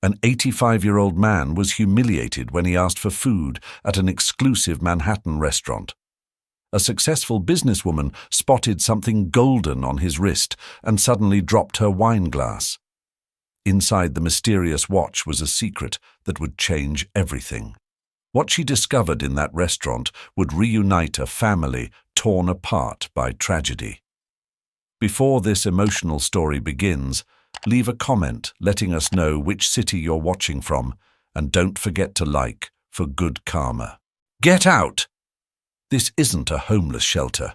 An 85-year-old man was humiliated when he asked for food at an exclusive Manhattan restaurant. A successful businesswoman spotted something golden on his wrist and suddenly dropped her wine glass. Inside the mysterious watch was a secret that would change everything. What she discovered in that restaurant would reunite a family torn apart by tragedy. Before this emotional story begins, leave a comment letting us know which city you're watching from, and don't forget to like for good karma. Get out! This isn't a homeless shelter.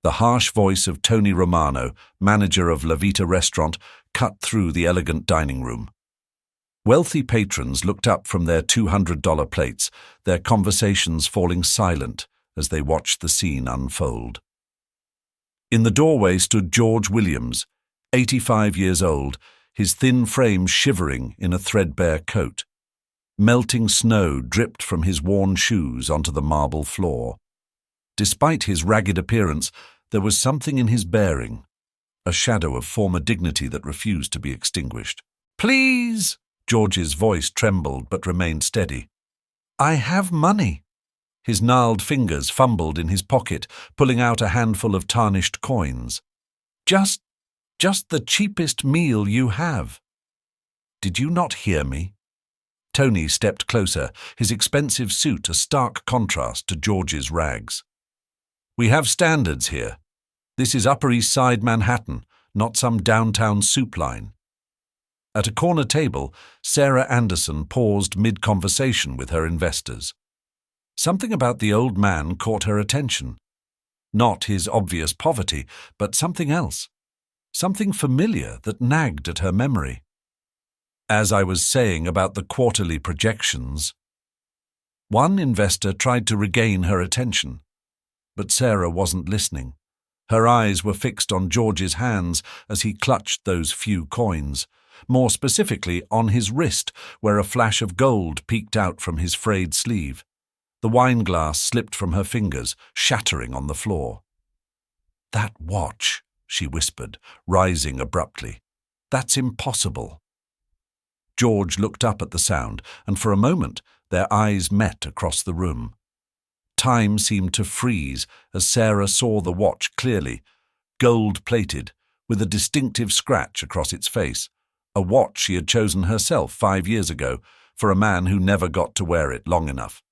The harsh voice of Tony Romano, manager of La Vita restaurant, cut through the elegant dining room. Wealthy patrons looked up from their $200 plates, their conversations falling silent as they watched the scene unfold. In the doorway stood George Williams, 85 years old, his thin frame shivering in a threadbare coat. Melting snow dripped from his worn shoes onto the marble floor. Despite his ragged appearance, there was something in his bearing, a shadow of former dignity that refused to be extinguished. "Please!" George's voice trembled but remained steady. "I have money." His gnarled fingers fumbled in his pocket, pulling out a handful of tarnished coins. Just the cheapest meal you have." "Did you not hear me?" Tony stepped closer, his expensive suit a stark contrast to George's rags. "We have standards here. This is Upper East Side Manhattan, not some downtown soup line." At a corner table, Sarah Anderson paused mid-conversation with her investors. Something about the old man caught her attention. Not his obvious poverty, but something else. Something familiar that nagged at her memory. As I was saying about the quarterly projections, one investor tried to regain her attention, but Sarah wasn't listening. Her eyes were fixed on George's hands as he clutched those few coins, more specifically on his wrist, where a flash of gold peeked out from his frayed sleeve. The wine glass slipped from her fingers, shattering on the floor. "That watch," she whispered, rising abruptly. "That's impossible." George looked up at the sound, and for a moment their eyes met across the room. Time seemed to freeze as Sarah saw the watch clearly, gold-plated, with a distinctive scratch across its face, a watch she had chosen herself 5 years ago for a man who never got to wear it long enough.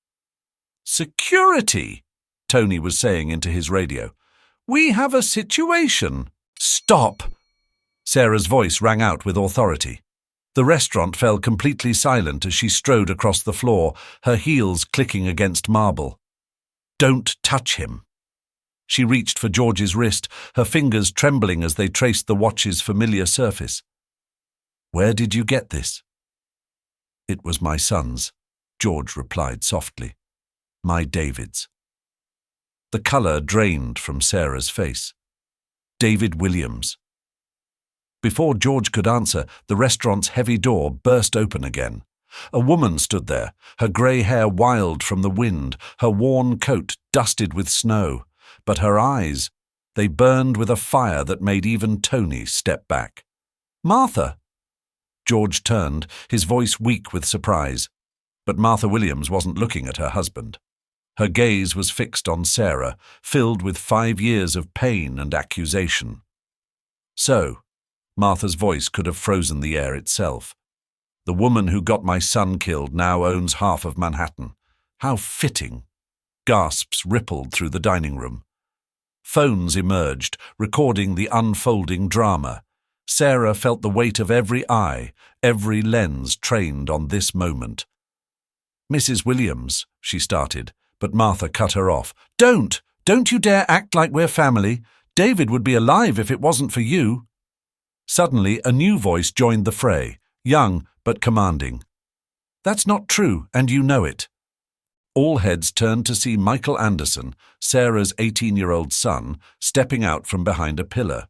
"Security!" Tony was saying into his radio. "We have a situation." "Stop!" Sarah's voice rang out with authority. The restaurant fell completely silent as she strode across the floor, her heels clicking against marble. "Don't touch him." She reached for George's wrist, her fingers trembling as they traced the watch's familiar surface. "Where did you get this?" "It was my son's," George replied softly. "My David's." The color drained from Sarah's face. David Williams. Before George could answer, the restaurant's heavy door burst open again. A woman stood there, her grey hair wild from the wind, her worn coat dusted with snow. But her eyes, they burned with a fire that made even Tony step back. "Martha!" George turned, his voice weak with surprise. But Martha Williams wasn't looking at her husband. Her gaze was fixed on Sarah, filled with 5 years of pain and accusation. "So," Martha's voice could have frozen the air itself. "The woman who got my son killed now owns half of Manhattan. How fitting." Gasps rippled through the dining room. Phones emerged, recording the unfolding drama. Sarah felt the weight of every eye, every lens trained on this moment. "Mrs. Williams," she started, but Martha cut her off. Don't you dare act like we're family. David would be alive if it wasn't for you." Suddenly, a new voice joined the fray, young but commanding. "That's not true, and you know it." All heads turned to see Michael Anderson, Sarah's 18-year-old son, stepping out from behind a pillar.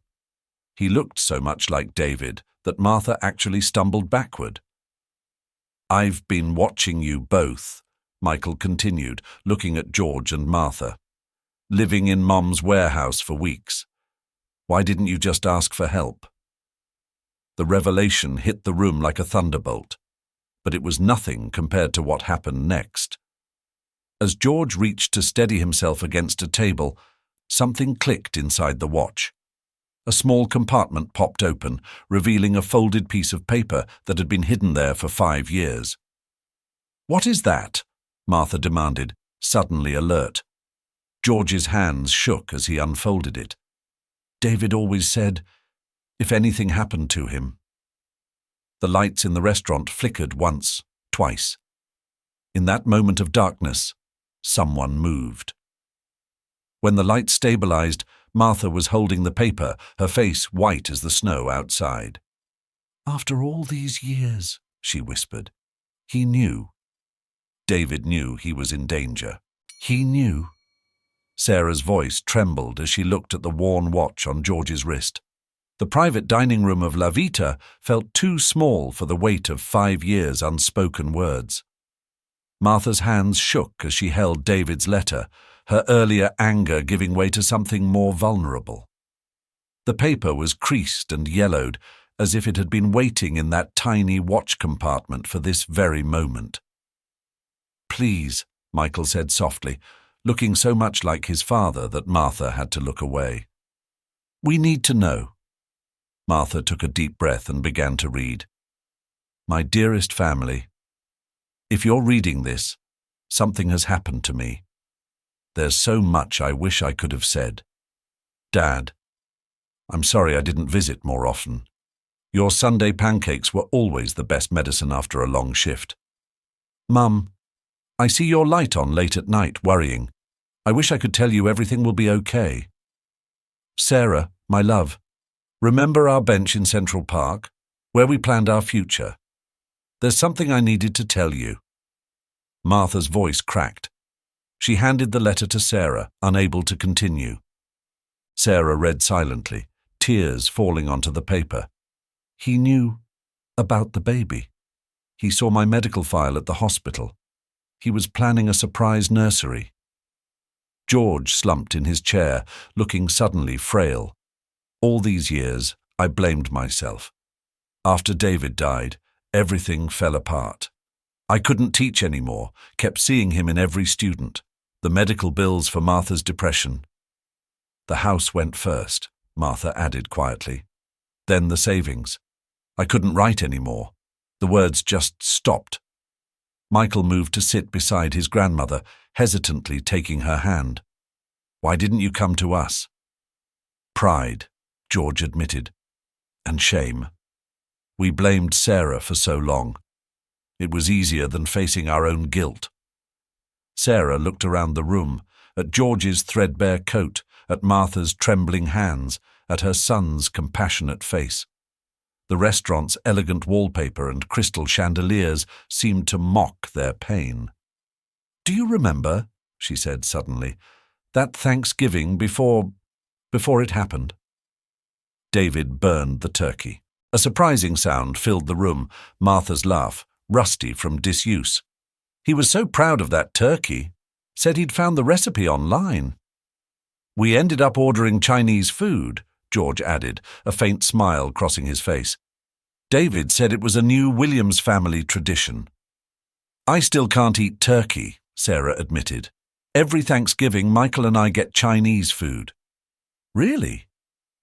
He looked so much like David that Martha actually stumbled backward. "I've been watching you both," Michael continued, looking at George and Martha. "Living in Mom's warehouse for weeks. Why didn't you just ask for help?" The revelation hit the room like a thunderbolt, but it was nothing compared to what happened next. As George reached to steady himself against a table, something clicked inside the watch. A small compartment popped open, revealing a folded piece of paper that had been hidden there for 5 years. "What is that?" Martha demanded, suddenly alert. George's hands shook as he unfolded it. David always said, if anything happened to him. The lights in the restaurant flickered once, twice. In that moment of darkness, someone moved. When the light stabilized, Martha was holding the paper, her face white as the snow outside. "After all these years," she whispered. He knew. David knew he was in danger. He knew. Sarah's voice trembled as she looked at the worn watch on George's wrist. The private dining room of La Vita felt too small for the weight of 5 years' unspoken words. Martha's hands shook as she held David's letter, her earlier anger giving way to something more vulnerable. The paper was creased and yellowed, as if it had been waiting in that tiny watch compartment for this very moment. "Please," Michael said softly, looking so much like his father that Martha had to look away. "We need to know." Martha took a deep breath and began to read. "My dearest family, if you're reading this, something has happened to me. There's so much I wish I could have said. Dad, I'm sorry I didn't visit more often. Your Sunday pancakes were always the best medicine after a long shift. Mum, I see your light on late at night, worrying. I wish I could tell you everything will be okay. Sarah, my love, remember our bench in Central Park, where we planned our future? There's something I needed to tell you." Martha's voice cracked. She handed the letter to Sarah, unable to continue. Sarah read silently, tears falling onto the paper. "He knew about the baby. He saw my medical file at the hospital. He was planning a surprise nursery." George slumped in his chair, looking suddenly frail. "All these years, I blamed myself. After David died, everything fell apart. I couldn't teach anymore, kept seeing him in every student. The medical bills for Martha's depression. The house went first," Martha added quietly. "Then the savings. I couldn't write anymore. The words just stopped." Michael moved to sit beside his grandmother, hesitantly taking her hand. "Why didn't you come to us?" "Pride," George admitted. "And shame. We blamed Sarah for so long. It was easier than facing our own guilt." Sarah looked around the room, at George's threadbare coat, at Martha's trembling hands, at her son's compassionate face. The restaurant's elegant wallpaper and crystal chandeliers seemed to mock their pain. "Do you remember," she said suddenly, "that Thanksgiving before it happened?" David burned the turkey. A surprising sound filled the room, Martha's laugh, rusty from disuse. "He was so proud of that turkey. Said he'd found the recipe online." "We ended up ordering Chinese food," George added, a faint smile crossing his face. "David said it was a new Williams family tradition." "I still can't eat turkey," Sarah admitted. "Every Thanksgiving, Michael and I get Chinese food." "Really?"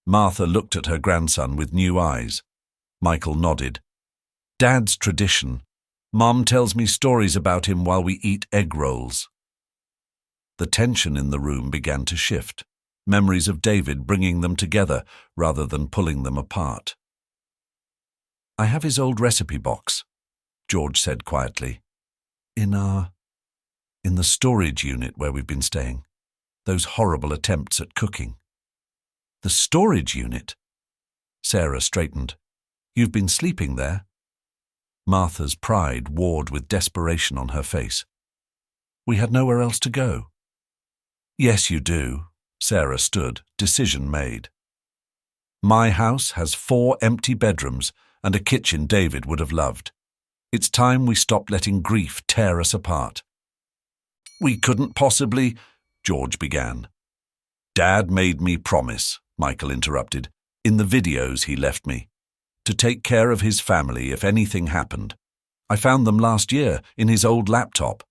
Martha looked at her grandson with new eyes. Michael nodded. "Dad's tradition. Mom tells me stories about him while we eat egg rolls." The tension in the room began to shift, memories of David bringing them together rather than pulling them apart. "I have his old recipe box," George said quietly. In the storage unit where we've been staying. Those horrible attempts at cooking." "The storage unit?" Sarah straightened. "You've been sleeping there?" Martha's pride warred with desperation on her face. "We had nowhere else to go." "Yes, you do." Sarah stood, decision made. "My house has 4 empty bedrooms and a kitchen David would have loved. It's time we stopped letting grief tear us apart." "We couldn't possibly," George began. "Dad made me promise," Michael interrupted, "in the videos he left me. to take care of his family if anything happened. I found them last year in his old laptop.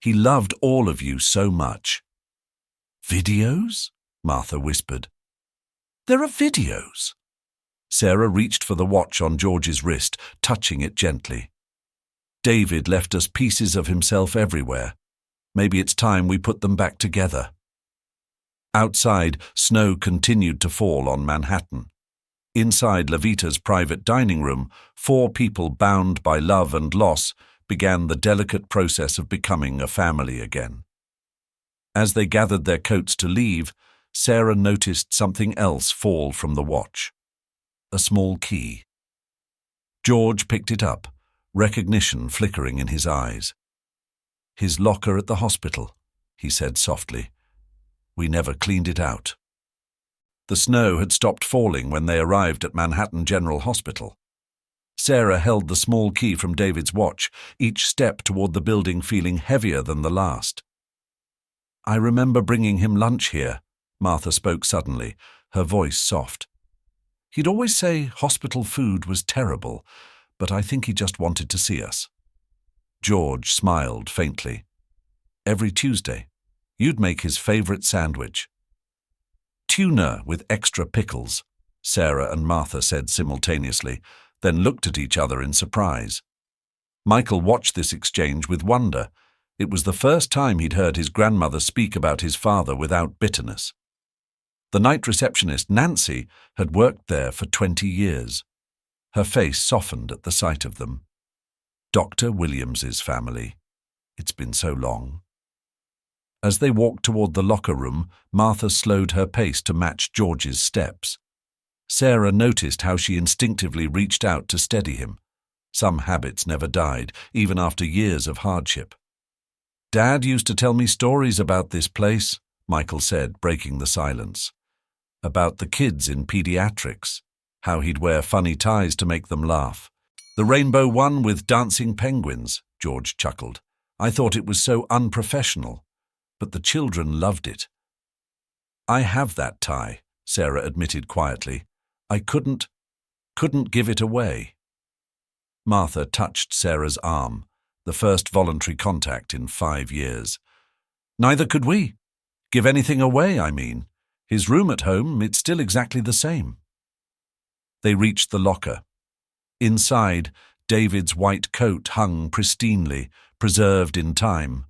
He loved all of you so much." "Videos?" Martha whispered. "There are videos." Sarah reached for the watch on George's wrist, touching it gently. "David left us pieces of himself everywhere. Maybe it's time we put them back together." Outside, snow continued to fall on Manhattan. Inside Levita's private dining room, 4 people bound by love and loss began the delicate process of becoming a family again. As they gathered their coats to leave, Sarah noticed something else fall from the watch. A small key. George picked it up, recognition flickering in his eyes. "His locker at the hospital," he said softly. "We never cleaned it out." The snow had stopped falling when they arrived at Manhattan General Hospital. Sarah held the small key from David's watch, each step toward the building feeling heavier than the last. "I remember bringing him lunch here," Martha spoke suddenly, her voice soft. "He'd always say hospital food was terrible, but I think he just wanted to see us." George smiled faintly. "Every Tuesday, you'd make his favorite sandwich." "Tuna with extra pickles," Sarah and Martha said simultaneously, then looked at each other in surprise. Michael watched this exchange with wonder. It was the first time he'd heard his grandmother speak about his father without bitterness. The night receptionist, Nancy, had worked there for 20 years. Her face softened at the sight of them. Dr. Williams's family. It's been so long. As they walked toward the locker room, Martha slowed her pace to match George's steps. Sarah noticed how she instinctively reached out to steady him. Some habits never died, even after years of hardship. "Dad used to tell me stories about this place," Michael said, breaking the silence. "About the kids in pediatrics, how he'd wear funny ties to make them laugh. The rainbow one with dancing penguins," George chuckled. "I thought it was so unprofessional, but the children loved it." "I have that tie," Sarah admitted quietly. "I couldn't give it away." Martha touched Sarah's arm, the first voluntary contact in 5 years. "Neither could we. Give anything away, I mean. His room at home, it's still exactly the same." They reached the locker. Inside, David's white coat hung pristinely, preserved in time.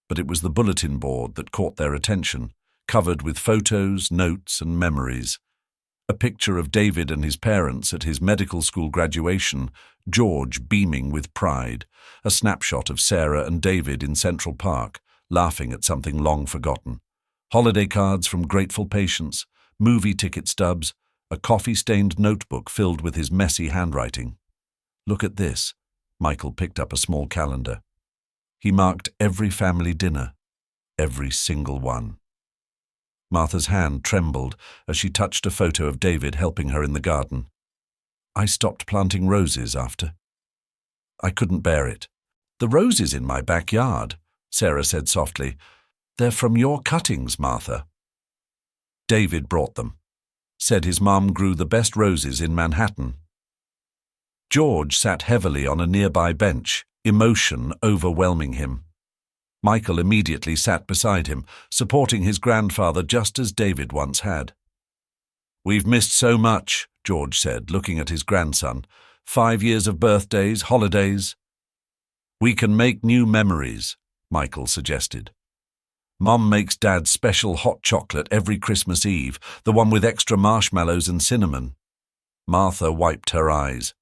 But it was the bulletin board that caught their attention, covered with photos, notes, and memories. A picture of David and his parents at his medical school graduation, George beaming with pride. A snapshot of Sarah and David in Central Park, laughing at something long forgotten. Holiday cards from grateful patients, movie ticket stubs, a coffee-stained notebook filled with his messy handwriting. "Look at this." Michael picked up a small calendar. He marked every family dinner, every single one. Martha's hand trembled as she touched a photo of David helping her in the garden. "I stopped planting roses after. I couldn't bear it." "The roses in my backyard," Sarah said softly. "They're from your cuttings, Martha." David brought them. Said his mom grew the best roses in Manhattan. George sat heavily on a nearby bench, emotion overwhelming him. Michael immediately sat beside him, supporting his grandfather just as David once had. "We've missed so much," George said, looking at his grandson. 5 years of birthdays, holidays." "We can make new memories," Michael suggested. "Mom makes Dad special hot chocolate every Christmas Eve, the one with extra marshmallows and cinnamon." Martha wiped her eyes.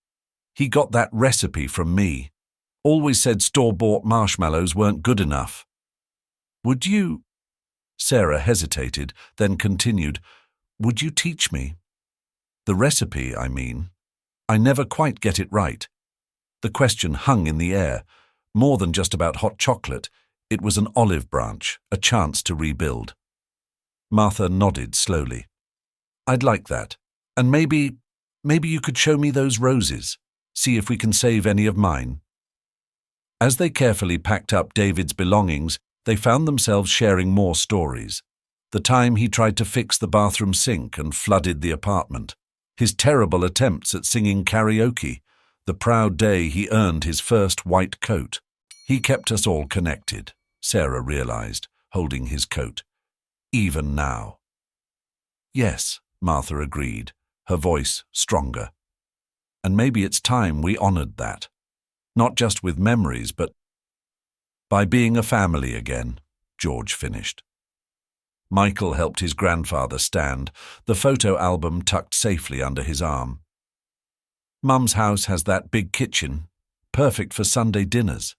"He got that recipe from me. Always said store-bought marshmallows weren't good enough." "Would you—" Sarah hesitated, then continued, "Would you teach me? The recipe, I mean. I never quite get it right." The question hung in the air. More than just about hot chocolate, it was an olive branch, a chance to rebuild. Martha nodded slowly. "I'd like that. And maybe you could show me those roses. See if we can save any of mine." As they carefully packed up David's belongings, they found themselves sharing more stories. The time he tried to fix the bathroom sink and flooded the apartment. his terrible attempts at singing karaoke, the proud day he earned his first white coat. He kept us all connected, Sarah realized, holding his coat. Even now. Yes, Martha agreed, her voice stronger. And maybe it's time we honored that. Not just with memories, but by being a family again, George finished. Michael helped his grandfather stand, the photo album tucked safely under his arm. Mum's house has that big kitchen, perfect for Sunday dinners.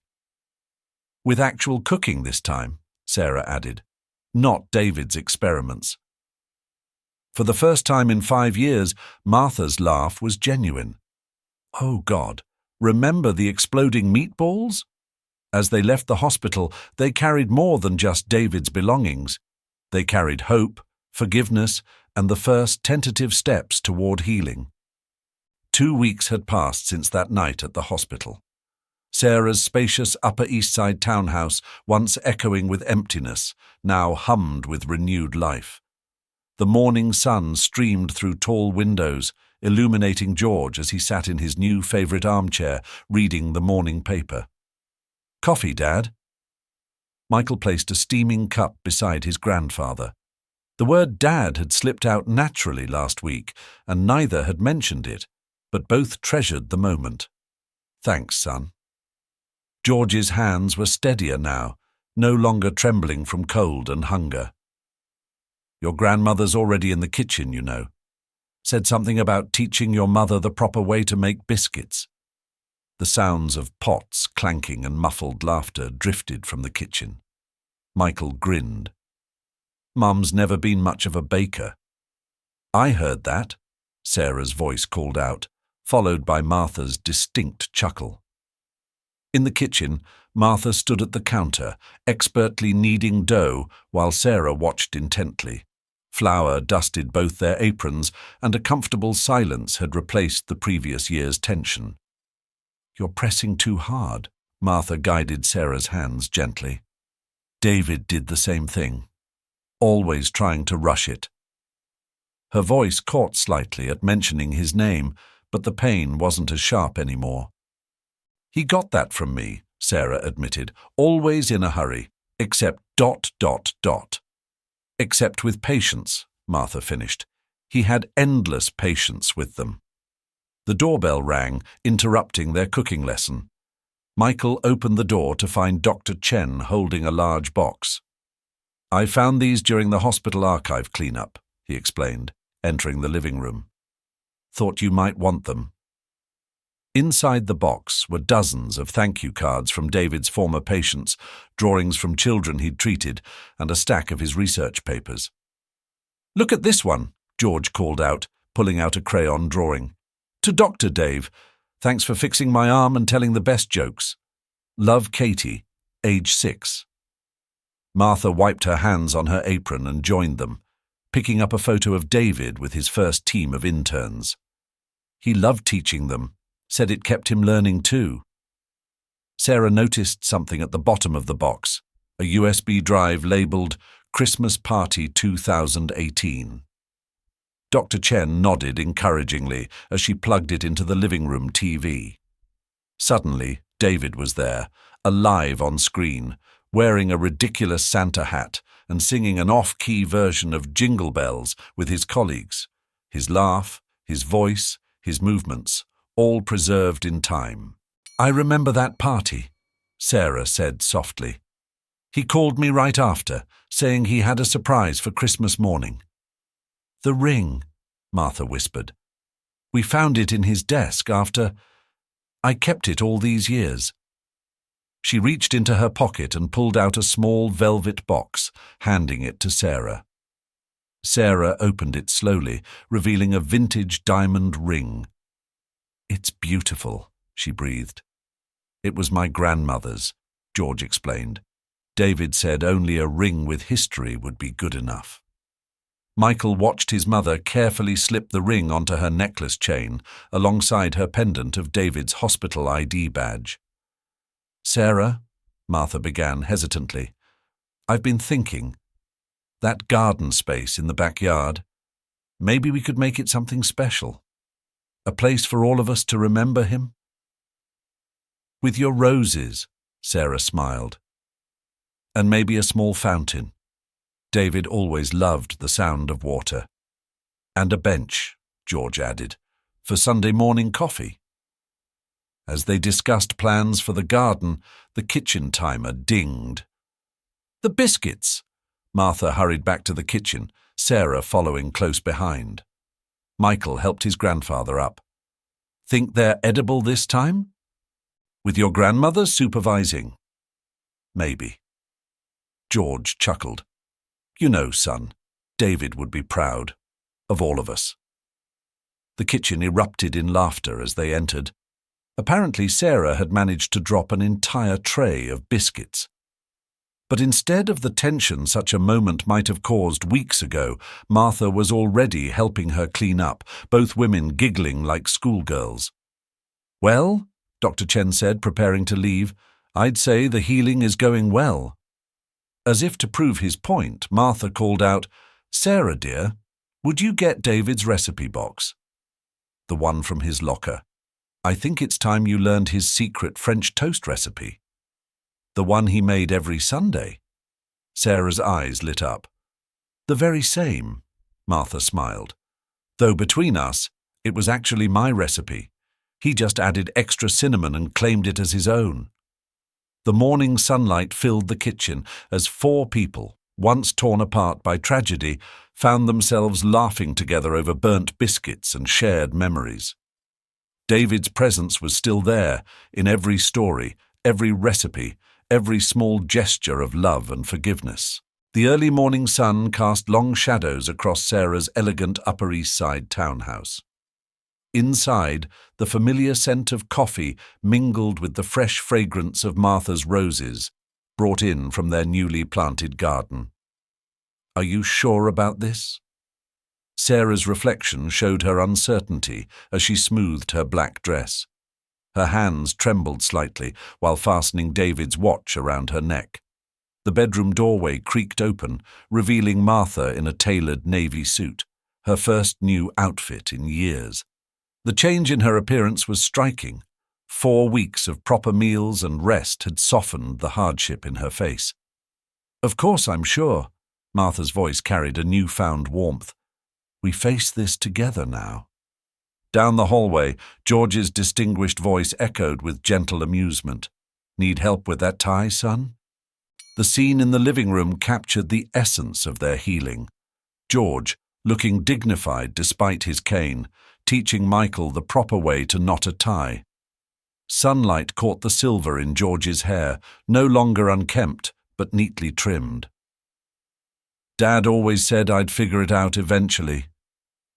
With actual cooking this time, Sarah added, not David's experiments. For the first time in 5 years, Martha's laugh was genuine. Oh God, remember the exploding meatballs? As they left the hospital, they carried more than just David's belongings. They carried hope, forgiveness, and the first tentative steps toward healing. 2 weeks had passed since that night at the hospital. Sarah's spacious Upper East Side townhouse, once echoing with emptiness, now hummed with renewed life. The morning sun streamed through tall windows, illuminating George as he sat in his new favorite armchair, reading the morning paper. "Coffee, Dad?" Michael placed a steaming cup beside his grandfather. The word Dad had slipped out naturally last week, and neither had mentioned it, but both treasured the moment. "Thanks, son." George's hands were steadier now, no longer trembling from cold and hunger. "Your grandmother's already in the kitchen, you know. Said something about teaching your mother the proper way to make biscuits." The sounds of pots clanking and muffled laughter drifted from the kitchen. Michael grinned. "Mum's never been much of a baker." "I heard that," Sarah's voice called out, followed by Martha's distinct chuckle. In the kitchen, Martha stood at the counter, expertly kneading dough while Sarah watched intently. Flour dusted both their aprons, and a comfortable silence had replaced the previous year's tension. "You're pressing too hard," Martha guided Sarah's hands gently. David did the same thing, always trying to rush it. Her voice caught slightly at mentioning his name, but the pain wasn't as sharp anymore. "He got that from me," Sarah admitted, "always in a hurry, except ... Except with patience," Martha finished. "He had endless patience with them." The doorbell rang, interrupting their cooking lesson. Michael opened the door to find Dr. Chen holding a large box. "I found these during the hospital archive cleanup," he explained, entering the living room. "Thought you might want them." Inside the box were dozens of thank you cards from David's former patients, drawings from children he'd treated, and a stack of his research papers. "Look at this one," George called out, pulling out a crayon drawing. "To Dr. Dave. Thanks for fixing my arm and telling the best jokes. Love, Katie, age 6. Martha wiped her hands on her apron and joined them, picking up a photo of David with his first team of interns. He loved teaching them, said it kept him learning too. Sarah noticed something at the bottom of the box, a USB drive labeled Christmas Party 2018. Dr. Chen nodded encouragingly as she plugged it into the living room TV. Suddenly, David was there, alive on screen, wearing a ridiculous Santa hat and singing an off-key version of Jingle Bells with his colleagues. His laugh, his voice, his movements, all preserved in time. "I remember that party," Sarah said softly. "He called me right after, saying he had a surprise for Christmas morning." "The ring," Martha whispered. "We found it in his desk after... I kept it all these years." She reached into her pocket and pulled out a small velvet box, handing it to Sarah. Sarah opened it slowly, revealing a vintage diamond ring. "It's beautiful," she breathed. "It was my grandmother's," George explained. "David said only a ring with history would be good enough." Michael watched his mother carefully slip the ring onto her necklace chain, alongside her pendant of David's hospital ID badge. "Sarah," Martha began hesitantly, "I've been thinking. That garden space in the backyard, maybe we could make it something special." A place for all of us to remember him? With your roses, Sarah smiled. And maybe a small fountain. David always loved the sound of water. And a bench, George added, for Sunday morning coffee. As they discussed plans for the garden, the kitchen timer dinged. The biscuits! Martha hurried back to the kitchen, Sarah following close behind. Michael helped his grandfather up. Think they're edible this time? With your grandmother supervising? Maybe. George chuckled. You know, son, David would be proud. Of all of us. The kitchen erupted in laughter as they entered. Apparently Sarah had managed to drop an entire tray of biscuits. But instead of the tension such a moment might have caused weeks ago, Martha was already helping her clean up, both women giggling like schoolgirls. Well, Dr. Chen said, preparing to leave, I'd say the healing is going well. As if to prove his point, Martha called out, Sarah, dear, would you get David's recipe box? The one from his locker. I think it's time you learned his secret French toast recipe. The one he made every Sunday. Sarah's eyes lit up. The very same, Martha smiled. Though between us, it was actually my recipe. He just added extra cinnamon and claimed it as his own. The morning sunlight filled the kitchen as 4 people, once torn apart by tragedy, found themselves laughing together over burnt biscuits and shared memories. David's presence was still there, in every story, every recipe, every small gesture of love and forgiveness. The early morning sun cast long shadows across Sarah's elegant Upper East Side townhouse. Inside, the familiar scent of coffee mingled with the fresh fragrance of Martha's roses, brought in from their newly planted garden. Are you sure about this? Sarah's reflection showed her uncertainty as she smoothed her black dress. Her hands trembled slightly while fastening David's watch around her neck. The bedroom doorway creaked open, revealing Martha in a tailored navy suit, her first new outfit in years. The change in her appearance was striking. 4 weeks of proper meals and rest had softened the hardship in her face. Of course, I'm sure. Martha's voice carried a newfound warmth. We face this together now. Down the hallway, George's distinguished voice echoed with gentle amusement. Need help with that tie, son? The scene in the living room captured the essence of their healing. George, looking dignified despite his cane, teaching Michael the proper way to knot a tie. Sunlight caught the silver in George's hair, no longer unkempt, but neatly trimmed. Dad always said I'd figure it out eventually.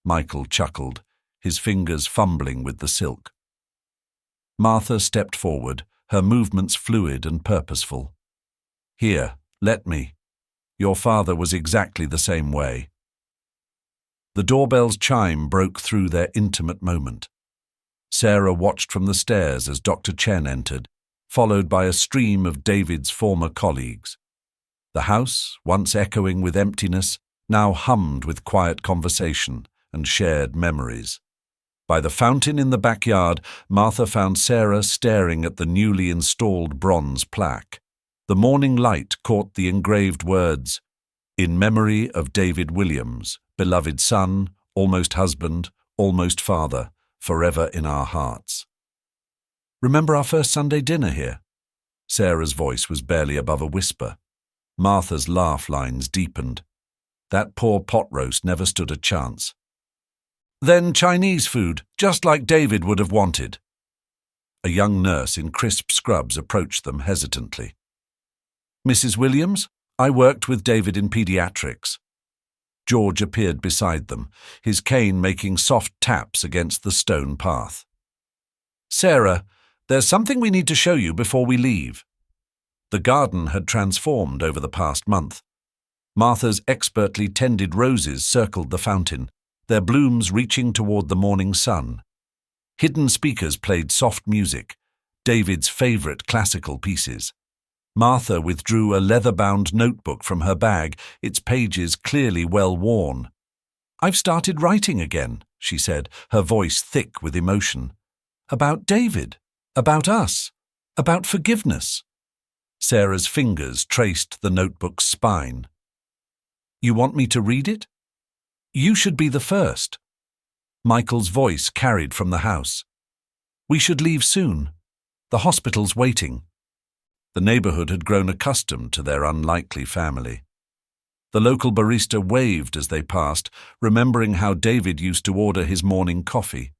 Michael chuckled, his fingers fumbling with the silk. Martha stepped forward, her movements fluid and purposeful. Here, let me. Your father was exactly the same way. The doorbell's chime broke through their intimate moment. Sarah watched from the stairs as Dr. Chen entered, followed by a stream of David's former colleagues. The house, once echoing with emptiness, now hummed with quiet conversation and shared memories. By the fountain in the backyard, Martha found Sarah staring at the newly installed bronze plaque. The morning light caught the engraved words, "In memory of David Williams, beloved son, almost husband, almost father, forever in our hearts." Remember our first Sunday dinner here? Sarah's voice was barely above a whisper. Martha's laugh lines deepened. That poor pot roast never stood a chance. Then Chinese food, just like David would have wanted. A young nurse in crisp scrubs approached them hesitantly. Mrs. Williams, I worked with David in pediatrics. George appeared beside them, his cane making soft taps against the stone path. Sarah, there's something we need to show you before we leave. The garden had transformed over the past month. Martha's expertly tended roses circled the fountain, their blooms reaching toward the morning sun. Hidden speakers played soft music, David's favorite classical pieces. Martha withdrew a leather-bound notebook from her bag, its pages clearly well worn. "I've started writing again," she said, her voice thick with emotion. "About David, about us, about forgiveness." Sarah's fingers traced the notebook's spine. "You want me to read it?" "You should be the first." Michael's voice carried from the house. "We should leave soon. The hospital's waiting." The neighborhood had grown accustomed to their unlikely family. The local barista waved as they passed, remembering how David used to order his morning coffee.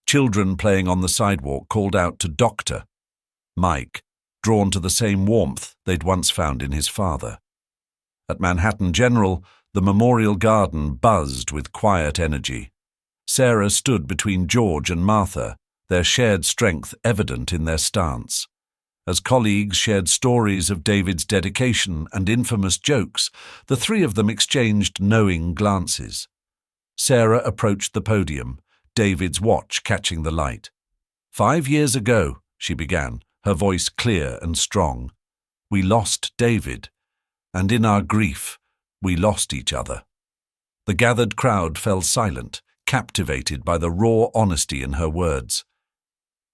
Children playing on the sidewalk called out to Doctor. Mike, drawn to the same warmth they'd once found in his father. At Manhattan General, the memorial garden buzzed with quiet energy. Sarah stood between George and Martha, their shared strength evident in their stance. As colleagues shared stories of David's dedication and infamous jokes, the three of them exchanged knowing glances. Sarah approached the podium, David's watch catching the light. 5 years ago, she began, her voice clear and strong, we lost David, and in our grief, we lost each other. The gathered crowd fell silent, captivated by the raw honesty in her words.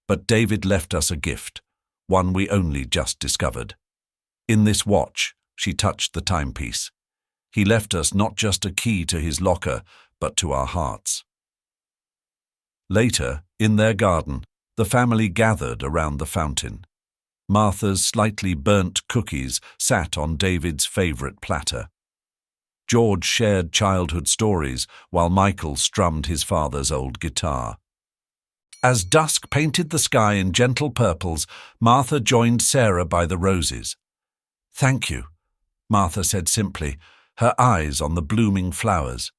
But David left us a gift, one we only just discovered. In this watch, she touched the timepiece. He left us not just a key to his locker, but to our hearts. Later, in their garden, the family gathered around the fountain. Martha's slightly burnt cookies sat on David's favorite platter. George shared childhood stories while Michael strummed his father's old guitar. As dusk painted the sky in gentle purples, Martha joined Sarah by the roses. "Thank you," Martha said simply, her eyes on the blooming flowers.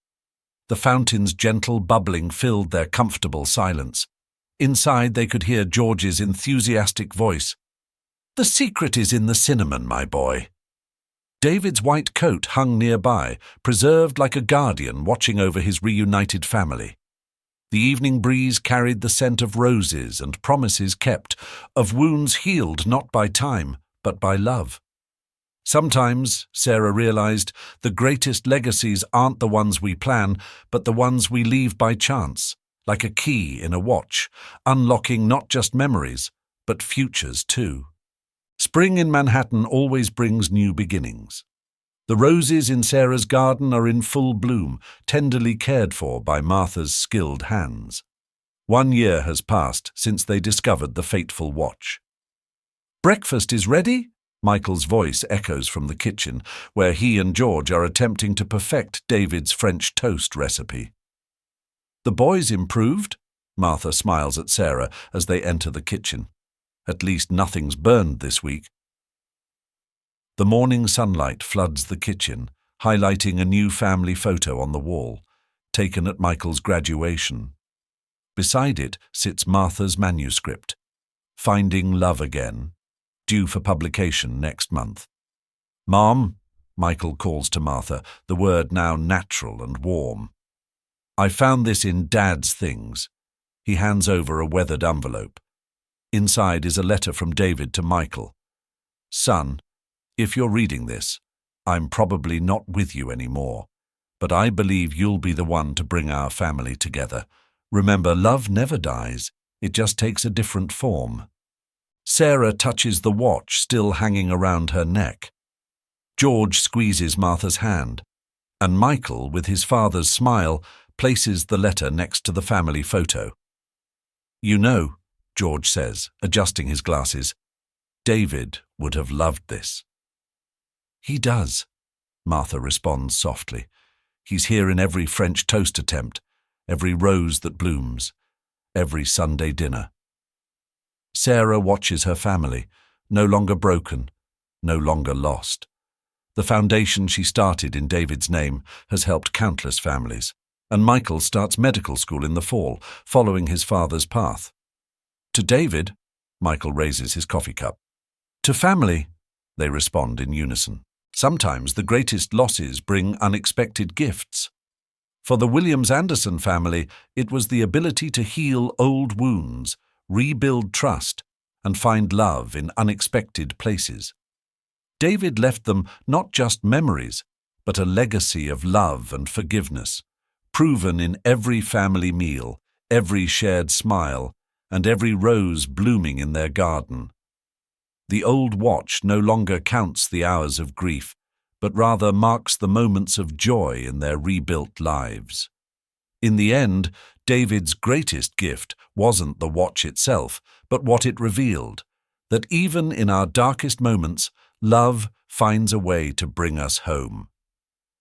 The fountain's gentle bubbling filled their comfortable silence. Inside they could hear George's enthusiastic voice. "The secret is in the cinnamon, my boy." David's white coat hung nearby, preserved like a guardian watching over his reunited family. The evening breeze carried the scent of roses and promises kept, of wounds healed not by time, but by love. Sometimes, Sarah realized, the greatest legacies aren't the ones we plan, but the ones we leave by chance, like a key in a watch, unlocking not just memories, but futures too. Spring in Manhattan always brings new beginnings. The roses in Sarah's garden are in full bloom, tenderly cared for by Martha's skilled hands. 1 year has passed since they discovered the fateful watch. "Breakfast is ready?" Michael's voice echoes from the kitchen, where he and George are attempting to perfect David's French toast recipe. "The boys improved?" Martha smiles at Sarah as they enter the kitchen. "At least nothing's burned this week." The morning sunlight floods the kitchen, highlighting a new family photo on the wall, taken at Michael's graduation. Beside it sits Martha's manuscript, Finding Love Again, due for publication next month. "Mom," Michael calls to Martha, the word now natural and warm. "I found this in Dad's things." He hands over a weathered envelope. Inside is a letter from David to Michael. "Son, if you're reading this, I'm probably not with you anymore, but I believe you'll be the one to bring our family together. Remember, love never dies, it just takes a different form." Sarah touches the watch still hanging around her neck. George squeezes Martha's hand, and Michael, with his father's smile, places the letter next to the family photo. "You know," George says, adjusting his glasses, "David would have loved this." "He does," Martha responds softly. "He's here in every French toast attempt, every rose that blooms, every Sunday dinner." Sarah watches her family, no longer broken, no longer lost. The foundation she started in David's name has helped countless families, and Michael starts medical school in the fall, following his father's path. "To David," Michael raises his coffee cup. "To family," they respond in unison. Sometimes the greatest losses bring unexpected gifts. For the Williams-Anderson family, it was the ability to heal old wounds, rebuild trust, and find love in unexpected places. David left them not just memories, but a legacy of love and forgiveness, proven in every family meal, every shared smile, and every rose blooming in their garden. The old watch no longer counts the hours of grief, but rather marks the moments of joy in their rebuilt lives. In the end, David's greatest gift wasn't the watch itself, but what it revealed, that even in our darkest moments, love finds a way to bring us home.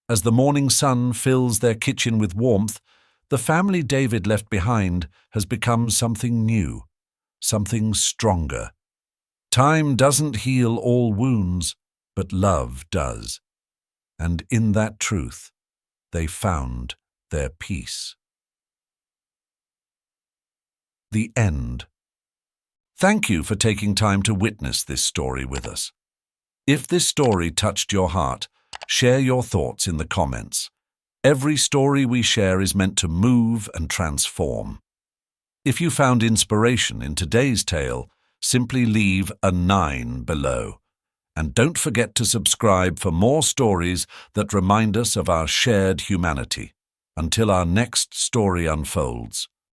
As the morning sun fills their kitchen with warmth, the family David left behind has become something new, something stronger. Time doesn't heal all wounds, but love does. And in that truth, they found their peace. The end. Thank you for taking time to witness this story with us. If this story touched your heart, share your thoughts in the comments. Every story we share is meant to move and transform. If you found inspiration in today's tale, simply leave a 9 below. And don't forget to subscribe for more stories that remind us of our shared humanity. Until our next story unfolds.